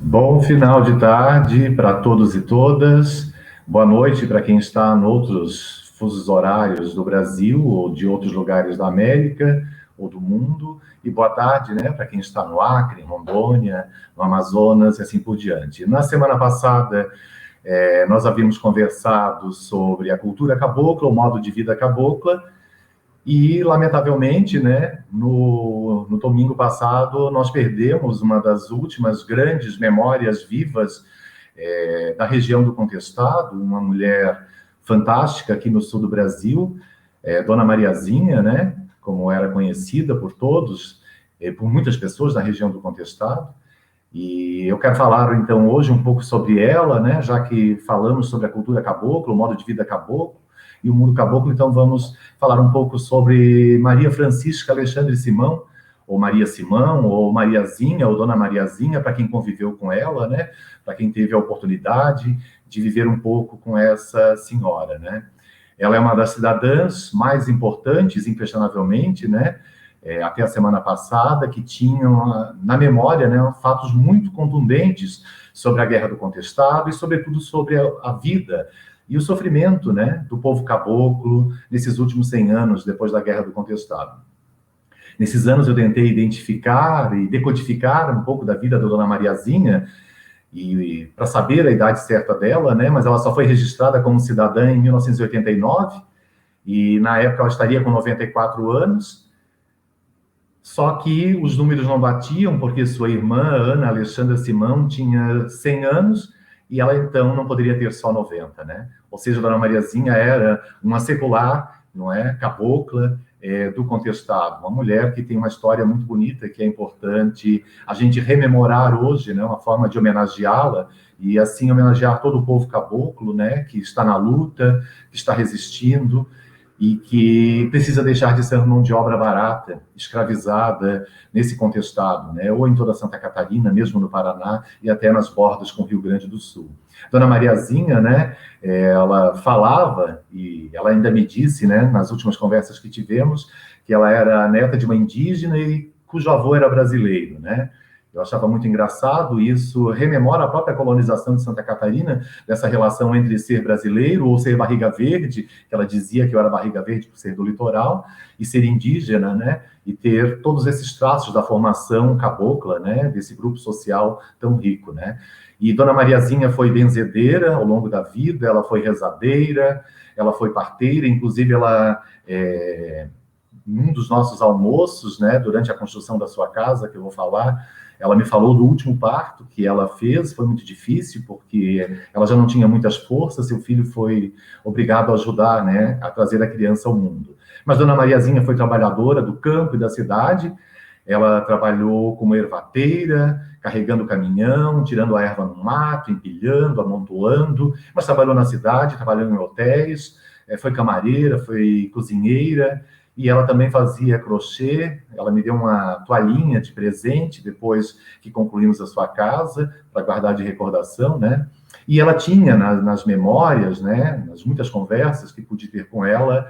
Bom final de tarde para todos e todas. Boa noite para quem está em outros fusos horários do Brasil ou de outros lugares da América ou do mundo. E boa tarde, né, para quem está no Acre, em Rondônia, no Amazonas e assim por diante. Na semana passada, nós havíamos conversado sobre a cultura cabocla, o modo de vida cabocla, e, lamentavelmente, né, no domingo passado, nós perdemos uma das últimas grandes memórias vivas da região do Contestado, uma mulher fantástica aqui no sul do Brasil, Dona Mariazinha, né, como era conhecida por todos, por muitas pessoas da região do Contestado. E eu quero falar, então, hoje um pouco sobre ela, né, já que falamos sobre a cultura cabocla, o modo de vida caboclo e o mundo caboclo, então vamos falar um pouco sobre Maria Francisca Alexandre Simão, ou Maria Simão, ou Mariazinha, ou Dona Mariazinha, para quem conviveu com ela, né, para quem teve a oportunidade de viver um pouco com essa senhora, né. Ela é uma das cidadãs mais importantes, inquestionavelmente, né, até a semana passada, que tinham na memória, né, fatos muito contundentes sobre a Guerra do Contestado e, sobretudo, sobre a vida e o sofrimento, né, do povo caboclo nesses últimos 100 anos depois da Guerra do Contestado. Nesses anos eu tentei identificar e decodificar um pouco da vida da Dona Mariazinha e para saber a idade certa dela, né, mas ela só foi registrada como cidadã em 1989 e na época ela estaria com 94 anos. Só que os números não batiam, porque sua irmã, Ana Alexandra Simão, tinha 100 anos e ela, então, não poderia ter só 90, né? Ou seja, Dona Mariazinha era uma secular, não é? Cabocla, do Contestado. Uma mulher que tem uma história muito bonita, que é importante a gente rememorar hoje, né? Uma forma de homenageá-la e, assim, homenagear todo o povo caboclo, né? Que está na luta, que está resistindo, e que precisa deixar de ser mão de obra barata, escravizada nesse contestado, né? Ou em toda Santa Catarina, mesmo no Paraná, e até nas bordas com o Rio Grande do Sul. Dona Mariazinha, né, ela falava, e ela ainda me disse, né, nas últimas conversas que tivemos, que ela era neta de uma indígena e cujo avô era brasileiro, né? Eu achava muito engraçado, isso rememora a própria colonização de Santa Catarina, dessa relação entre ser brasileiro ou ser barriga verde, que ela dizia que eu era barriga verde por ser do litoral, e ser indígena, né? E ter todos esses traços da formação cabocla, né? Desse grupo social tão rico, né? E Dona Mariazinha foi benzedeira ao longo da vida, ela foi rezadeira, ela foi parteira, inclusive ela... num dos nossos almoços, né, durante a construção da sua casa, que eu vou falar, ela me falou do último parto que ela fez, foi muito difícil, porque ela já não tinha muitas forças, seu filho foi obrigado a ajudar, né, a trazer a criança ao mundo. Mas Dona Mariazinha foi trabalhadora do campo e da cidade, ela trabalhou como ervateira, carregando caminhão, tirando a erva no mato, empilhando, amontoando, mas trabalhou na cidade, trabalhou em hotéis, foi camareira, foi cozinheira, e ela também fazia crochê. Ela me deu uma toalhinha de presente depois que concluímos a sua casa, para guardar de recordação, né? E ela tinha nas memórias, né, nas muitas conversas que pude ter com ela,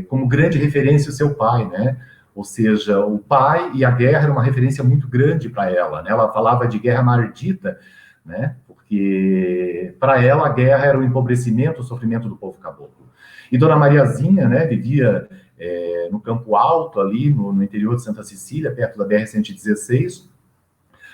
como grande referência o seu pai, né? Ou seja, o pai e a guerra era uma referência muito grande para ela, né? Ela falava de guerra maldita, né? Porque para ela a guerra era o empobrecimento, o sofrimento do povo caboclo. E Dona Mariazinha, né, vivia no Campo Alto, ali no interior de Santa Cecília, perto da BR-116,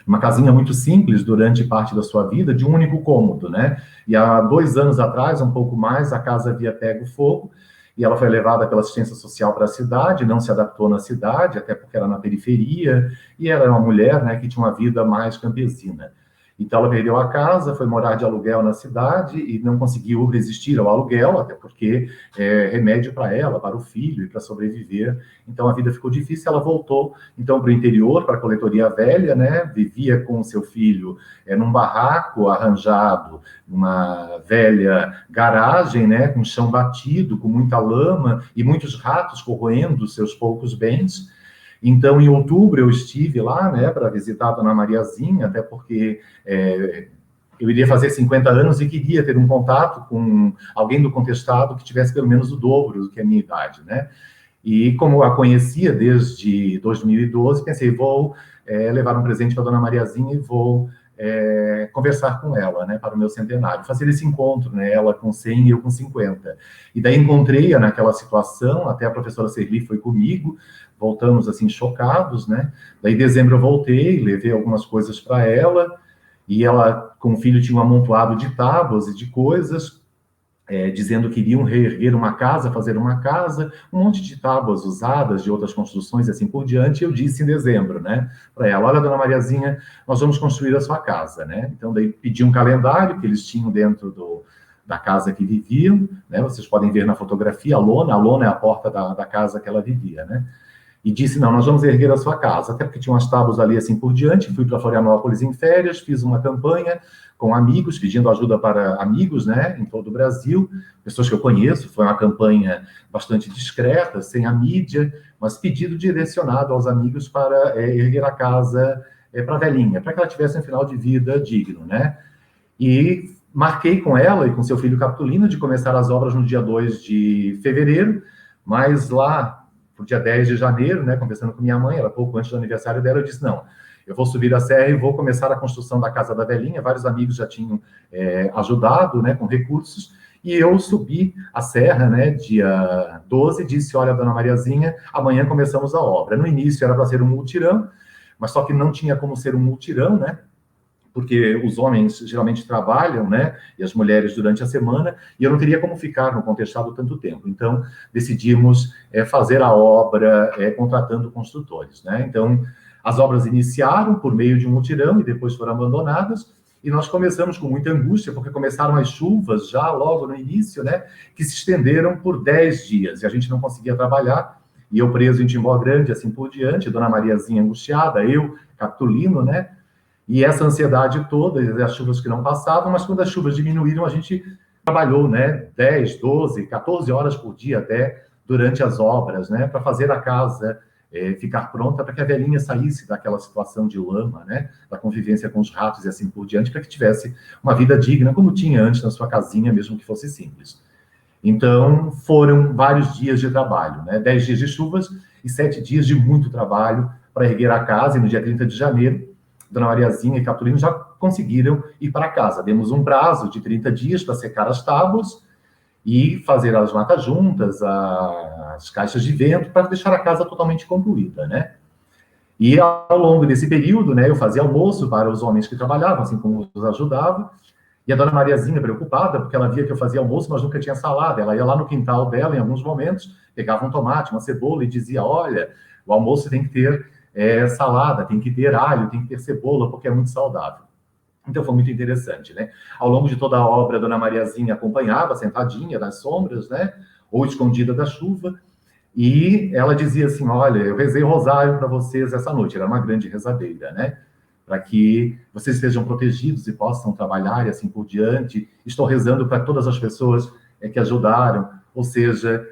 uma casinha muito simples durante parte da sua vida, de um único cômodo, né? E há 2 anos atrás, um pouco mais, a casa havia pego fogo e ela foi levada pela assistência social para a cidade, não se adaptou na cidade, até porque era na periferia, e ela era uma mulher, né, que tinha uma vida mais campesina. Então ela perdeu a casa, foi morar de aluguel na cidade e não conseguiu resistir ao aluguel, até porque remédio para ela, para o filho e para sobreviver. Então a vida ficou difícil, ela voltou então para o interior, para a coletoria velha, né? Vivia com o seu filho num barraco arranjado, numa velha garagem, né? Com chão batido, com muita lama e muitos ratos corroendo os seus poucos bens. Então, em outubro, eu estive lá, né, para visitar a Dona Mariazinha, até porque eu iria fazer 50 anos e queria ter um contato com alguém do contestado que tivesse pelo menos o dobro do que a minha idade, né? E como eu a conhecia desde 2012, pensei, vou levar um presente para a Dona Mariazinha e vou conversar com ela, né, para o meu centenário, fazer esse encontro, né, ela com 100 e eu com 50. E daí encontrei-a naquela situação, até a professora Serli foi comigo, voltamos assim chocados, né, daí em dezembro eu voltei, levei algumas coisas para ela, e ela, com o filho, tinha um amontoado de tábuas e de coisas, dizendo que iriam reerguer uma casa, fazer uma casa, um monte de tábuas usadas de outras construções e assim por diante. Eu disse em dezembro, né, para ela: olha, dona Mariazinha, nós vamos construir a sua casa, né? Então, daí pedi um calendário que eles tinham dentro da casa que viviam, né? Vocês podem ver na fotografia a lona é a porta da casa que ela vivia, né? E disse: não, nós vamos erguer a sua casa, até porque tinha umas tábuas ali assim por diante. Fui para Florianópolis em férias, fiz uma campanha com amigos, pedindo ajuda para amigos, né, em todo o Brasil, pessoas que eu conheço. Foi uma campanha bastante discreta, sem a mídia, mas pedido direcionado aos amigos para erguer a casa para a velhinha, para que ela tivesse um final de vida digno, né? E marquei com ela e com seu filho Capitolino de começar as obras no dia 2 de fevereiro, mas lá pro dia 10 de janeiro, né, conversando com minha mãe, era pouco antes do aniversário dela, eu disse: não, eu vou subir a serra e vou começar a construção da casa da velhinha. Vários amigos já tinham ajudado, né, com recursos, e eu subi a serra, né, dia 12, e disse: olha, dona Mariazinha, amanhã começamos a obra. No início era para ser um multirão, mas só que não tinha como ser um multirão, né, porque os homens geralmente trabalham, né, e as mulheres durante a semana, e eu não teria como ficar no contestado tanto tempo. Então, decidimos fazer a obra contratando construtores, né? Então, as obras iniciaram por meio de um mutirão e depois foram abandonadas, e nós começamos com muita angústia, porque começaram as chuvas já logo no início, né, que se estenderam por 10 dias, e a gente não conseguia trabalhar, e eu preso em Timbó Grande, assim por diante, dona Mariazinha angustiada, eu, Capitolino, né, e essa ansiedade toda, as chuvas que não passavam, mas quando as chuvas diminuíram, a gente trabalhou, né, 10, 12, 14 horas por dia até durante as obras, né, para fazer a casa ficar pronta, para que a velhinha saísse daquela situação de lama, né, da convivência com os ratos e assim por diante, para que tivesse uma vida digna, como tinha antes na sua casinha, mesmo que fosse simples. Então, foram vários dias de trabalho, né, 10 dias de chuvas e 7 dias de muito trabalho para erguer a casa, e no dia 30 de janeiro, Dona Mariazinha e Capitolino já conseguiram ir para casa. Demos um prazo de 30 dias para secar as tábuas e fazer as mata-juntas, as caixas de vento, para deixar a casa totalmente concluída, né? E ao longo desse período, né, eu fazia almoço para os homens que trabalhavam, assim como os ajudava, e a Dona Mariazinha, preocupada, porque ela via que eu fazia almoço, mas nunca tinha salada. Ela ia lá no quintal dela, em alguns momentos, pegava um tomate, uma cebola e dizia: olha, o almoço tem que ter salada, tem que ter alho, tem que ter cebola, porque é muito saudável. Então foi muito interessante, né? Ao longo de toda a obra, a Dona Mariazinha acompanhava, sentadinha nas sombras, né? Ou escondida da chuva, e ela dizia assim: olha, eu rezei o rosário para vocês essa noite. Era uma grande rezadeira, né? Para que vocês sejam protegidos e possam trabalhar e assim por diante. Estou rezando para todas as pessoas que ajudaram, ou seja,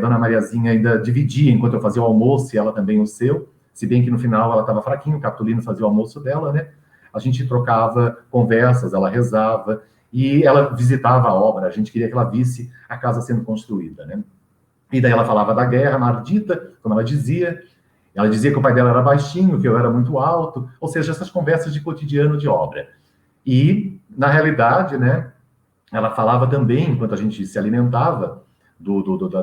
Dona Mariazinha ainda dividia, enquanto eu fazia o almoço, e ela também o seu, se bem que no final ela estava fraquinha, o Capitolino fazia o almoço dela, né? A gente trocava conversas, ela rezava, e ela visitava a obra, a gente queria que ela visse a casa sendo construída, né? E daí ela falava da guerra maldita, como ela dizia que o pai dela era baixinho, que eu era muito alto, ou seja, essas conversas de cotidiano de obra. E, na realidade, né, ela falava também, enquanto a gente se alimentava,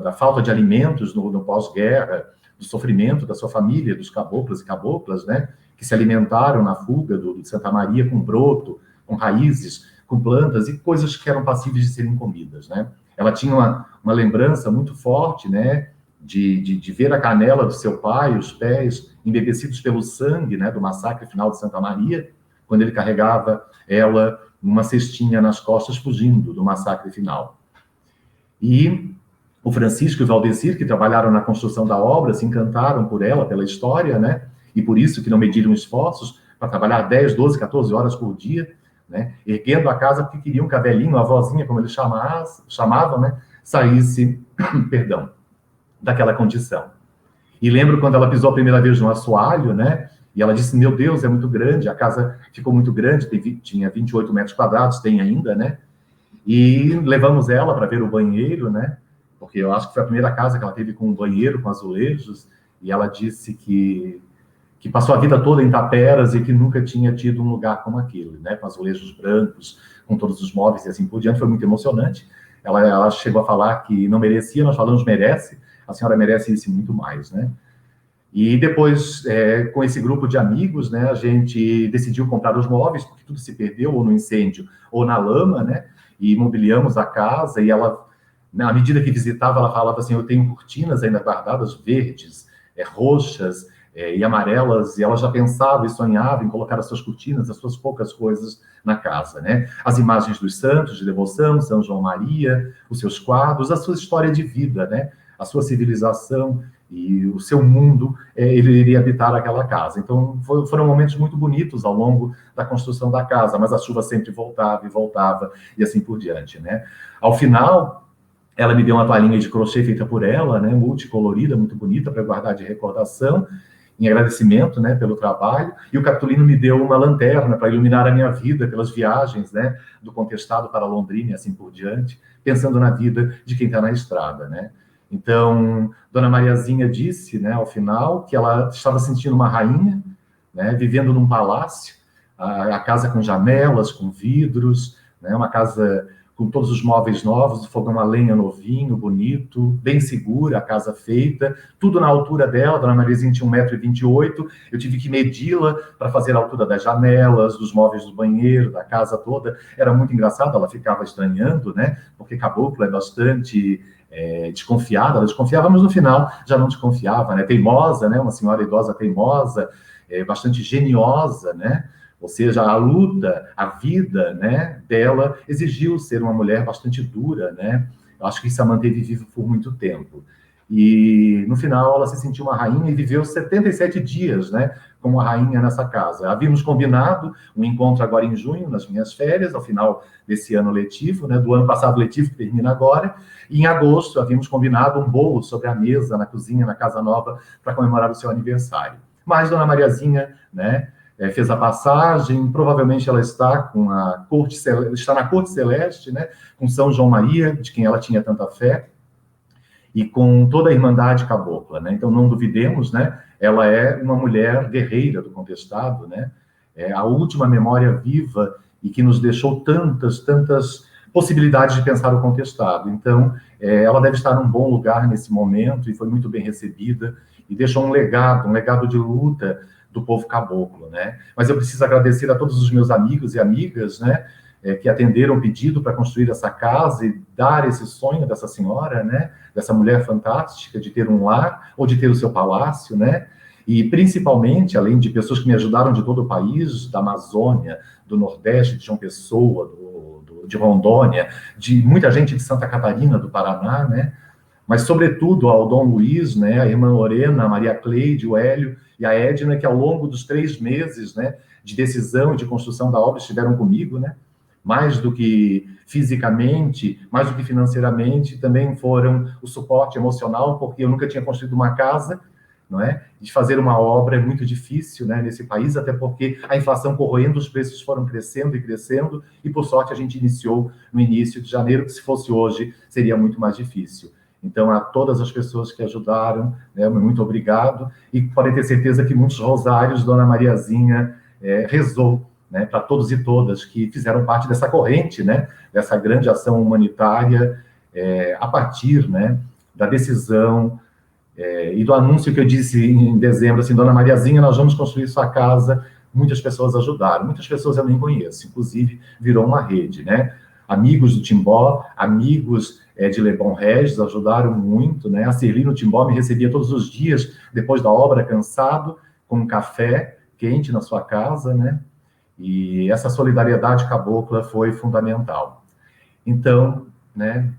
da falta de alimentos no pós-guerra, do sofrimento da sua família, dos caboclos e caboclas, né, que se alimentaram na fuga de Santa Maria com broto, com raízes, com plantas e coisas que eram passíveis de serem comidas, né. Ela tinha uma lembrança muito forte, né, de ver a canela do seu pai, os pés embebecidos pelo sangue, né, do massacre final de Santa Maria, quando ele carregava ela numa cestinha nas costas, fugindo do massacre final. E o Francisco e o Valdecir, que trabalharam na construção da obra, se encantaram por ela, pela história, né? E por isso que não mediram esforços para trabalhar 10, 12, 14 horas por dia, né? Erguendo a casa porque queriam que a velhinha, a avózinha, como eles chamavam, né? Saísse, perdão, daquela condição. E lembro quando ela pisou a primeira vez no assoalho, né? E ela disse: meu Deus, é muito grande, a casa ficou muito grande, tinha 28 metros quadrados, tem ainda, né? E levamos ela para ver o banheiro, né? Porque eu acho que foi a primeira casa que ela teve com um banheiro, com azulejos, e ela disse que que passou a vida toda em Taperas e que nunca tinha tido um lugar como aquele, né? Com azulejos brancos, com todos os móveis e assim por diante. Foi muito emocionante. Ela chegou a falar que não merecia, nós falamos merece, a senhora merece isso e muito mais, né? E depois, com esse grupo de amigos, né, a gente decidiu comprar os móveis, porque tudo se perdeu, ou no incêndio, ou na lama, né? E mobiliamos a casa, e ela, na medida que visitava, ela falava assim, eu tenho cortinas ainda guardadas, verdes, roxas e amarelas, e ela já pensava e sonhava em colocar as suas cortinas, as suas poucas coisas na casa, né? As imagens dos santos de devoção, São João Maria, os seus quadros, a sua história de vida, né? A sua civilização e o seu mundo, ele iria habitar aquela casa. Então, foram momentos muito bonitos ao longo da construção da casa, mas a chuva sempre voltava, e assim por diante, né? Ao final, ela me deu uma toalhinha de crochê feita por ela, né, multicolorida, muito bonita, para guardar de recordação, em agradecimento, né, pelo trabalho, e o Capitolino me deu uma lanterna para iluminar a minha vida pelas viagens, né, do Contestado para Londrina e assim por diante, pensando na vida de quem está na estrada, né. Então, Dona Mariazinha disse, né, ao final, que ela estava sentindo uma rainha, né, vivendo num palácio, a casa com janelas, com vidros, né, uma casa com todos os móveis novos, o fogão a lenha novinho, bonito, bem segura, a casa feita, tudo na altura dela. Dona Mariazinha tinha 1,28 m, eu tive que medi-la para fazer a altura das janelas, dos móveis do banheiro, da casa toda. Era muito engraçado, ela ficava estranhando, né? Porque caboclo é bastante desconfiada, ela desconfiava, mas no final já não desconfiava, né? Teimosa, né? Uma senhora idosa teimosa, bastante geniosa, né? Ou seja, a luta, a vida, né, dela exigiu ser uma mulher bastante dura, né? Eu acho que isso a manteve viva por muito tempo. E, no final, ela se sentiu uma rainha e viveu 77 dias, né, como a rainha nessa casa. Havíamos combinado um encontro agora em junho, nas minhas férias, ao final desse ano letivo, né, do ano passado letivo, que termina agora, e em agosto havíamos combinado um bolo sobre a mesa, na cozinha, na casa nova, para comemorar o seu aniversário. Mas Dona Mariazinha, né, fez a passagem, provavelmente ela está com a corte, está na corte celeste, né, com São João Maria, de quem ela tinha tanta fé, e com toda a Irmandade Cabocla, né? Então não duvidemos, né? Ela é uma mulher guerreira do Contestado, né? É a última memória viva e que nos deixou tantas possibilidades de pensar o Contestado. Então, ela deve estar num bom lugar nesse momento e foi muito bem recebida e deixou um legado de luta do povo caboclo, né? Mas eu preciso agradecer a todos os meus amigos e amigas, né, que atenderam o pedido para construir essa casa e dar esse sonho dessa senhora, né, dessa mulher fantástica de ter um lar ou de ter o seu palácio, né? E principalmente, além de pessoas que me ajudaram de todo o país, da Amazônia, do Nordeste, de João Pessoa, de Rondônia, de muita gente de Santa Catarina, do Paraná, né? Mas, sobretudo, ao Dom Luiz, né, a irmã Lorena, a Maria Cleide, o Hélio e a Edna, que ao longo dos 3 meses, né, de decisão e de construção da obra estiveram comigo, né, mais do que fisicamente, mais do que financeiramente, também foram o suporte emocional, porque eu nunca tinha construído uma casa, não é? De fazer uma obra é muito difícil, né, nesse país, até porque a inflação corroendo, os preços foram crescendo, e por sorte a gente iniciou no início de janeiro, que se fosse hoje seria muito mais difícil. Então, a todas as pessoas que ajudaram, né, muito obrigado, e podem ter certeza que muitos rosários Dona Mariazinha rezou, né, para todos e todas que fizeram parte dessa corrente, né, dessa grande ação humanitária, a partir, né, da decisão e do anúncio que eu disse em dezembro, assim, Dona Mariazinha, nós vamos construir sua casa. Muitas pessoas ajudaram, muitas pessoas eu nem conheço, inclusive virou uma rede, né? Amigos do Timbó, amigos de Lebon Regis ajudaram muito, né? A Celino Timbó me recebia todos os dias, depois da obra, cansado, com um café quente na sua casa, né? E essa solidariedade cabocla foi fundamental. Então, né,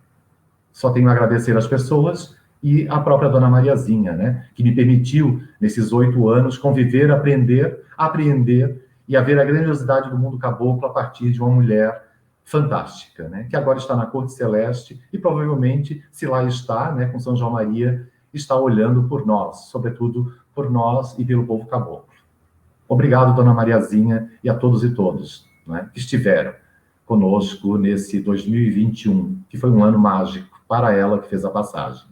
só tenho a agradecer às pessoas e à própria Dona Mariazinha, né, que me permitiu, nesses 8 anos, conviver, aprender, apreender e a ver a grandiosidade do mundo caboclo a partir de uma mulher fantástica, né, que agora está na Corte Celeste e provavelmente, se lá está, né, com São João Maria, está olhando por nós, sobretudo por nós e pelo povo caboclo. Obrigado, Dona Mariazinha, e a todos e todas, né, que estiveram conosco nesse 2021, que foi um ano mágico para ela que fez a passagem.